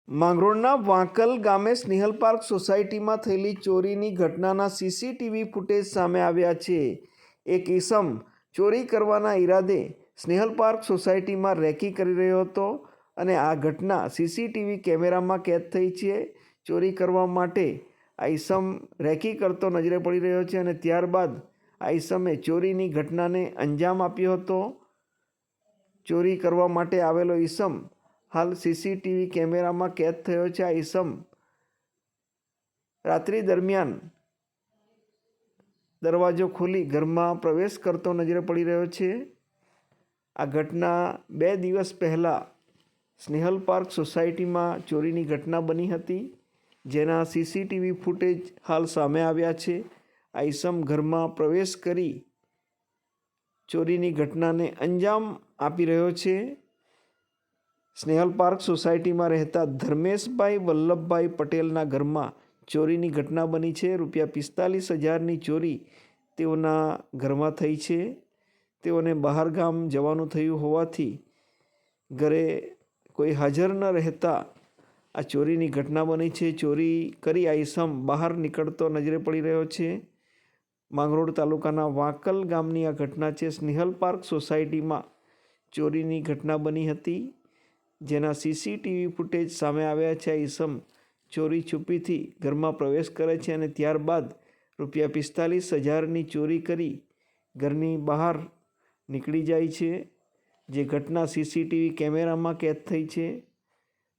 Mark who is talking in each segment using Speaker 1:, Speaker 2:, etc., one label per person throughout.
Speaker 1: માંગરોળના વાંકલ ગામે સ્નેહલ પાર્ક સોસાયટીમાં થયેલી ચોરીની ઘટનાના સીસીટીવી ફૂટેજ સામે આવ્યા છે. એક ઈસમ ચોરી કરવાના ઈરાદે સ્નેહલ પાર્ક સોસાયટીમાં રેકી કરી રહ્યો હતો અને આ ઘટના સીસીટીવી કેમેરામાં કેદ થઈ છે. ચોરી કરવા માટે આ ઈસમ રેકી કરતો નજરે પડી રહ્યો છે અને ત્યારબાદ આ ઈસમે ચોરીની ઘટનાને અંજામ આપ્યો હતો. ચોરી કરવા માટે આવેલો ઈસમ હાલ સીસીટીવી કેમેરામાં કેદ થયો છે. આ ઈસમ રાત્રિ દરમિયાન દરવાજો ખોલી ઘરમાં પ્રવેશ કરતો નજરે પડી રહ્યો છે. આ ઘટના 2 દિવસ પહેલાં સ્નેહલ પાર્ક સોસાયટીમાં ચોરીની ઘટના બની હતી, જેના સીસીટીવી ફૂટેજ હાલ સામે આવ્યા છે. આ ઈસમ ઘરમાં પ્રવેશ કરી ચોરીની ઘટનાને અંજામ આપી રહ્યો છે. સ્નેહલ પાર્ક સોસાયટીમાં રહેતા ધર્મેશભાઈ વલ્લભભાઈ પટેલના ઘરમાં ચોરીની ઘટના બની છે. ₹45,000ની ચોરી તેઓના ઘરમાં થઈ છે. તેઓને બહાર ગામ જવાનું થયું હોવાથી ઘરે કોઈ હાજર ન રહેતા આ ચોરીની ઘટના બની છે. ચોરી કરી આ ઈસમ બહાર નીકળતો નજરે પડી રહ્યો છે. માંગરોળ તાલુકાના વાંકલ ગામની આ ઘટના છે. સ્નેહલ પાર્ક સોસાયટીમાં ચોરીની ઘટના બની હતી, જેના સીસીટીવી ફૂટેજ સામે આવ્યા છે. આ ઈસમ ચોરી છુપીથી ઘરમાં પ્રવેશ કરે છે અને ત્યારબાદ ₹45,000ની ચોરી કરી ઘરની બહાર નીકળી જાય છે, જે ઘટના સીસીટીવી કેમેરામાં કેદ થઈ છે.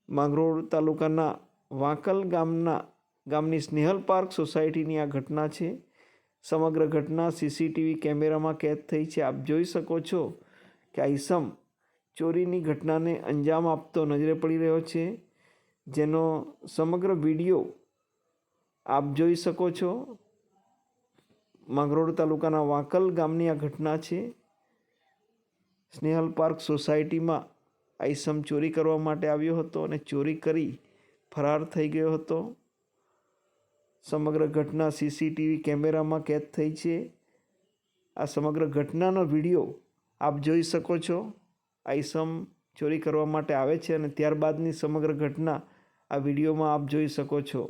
Speaker 1: માંગરોળ તાલુકાના વાંકલ ગામની સ્નેહલ પાર્ક સોસાયટીની આ ઘટના છે. સમગ્ર ઘટના સીસીટીવી કેમેરામાં કેદ થઈ છે. આપ જોઈ શકો છો કે આ ઈસમ ચોરીની ઘટનાને અંજામ આપતો નજરે પડી રહ્યો છે, જેનો સમગ્ર વિડીયો આપ જોઈ શકો છો. માંગરોળ તાલુકાના વાંકલ ગામની આ ઘટના છે. સ્નેહલ પાર્ક સોસાયટીમાં આ ઈસમ ચોરી કરવા માટે આવ્યો હતો અને ચોરી કરી ફરાર થઈ ગયો હતો. સમગ્ર ઘટના સીસીટીવી કેમેરામાં કેદ થઈ છે. આ સમગ્ર ઘટનાનો વિડીયો આપ જોઈ શકો છો. આ ઈસમ ચોરી કરવા માટે આવે છે અને ત્યારબાદની સમગ્ર ઘટના આ વિડીયોમાં આપ જોઈ શકો છો.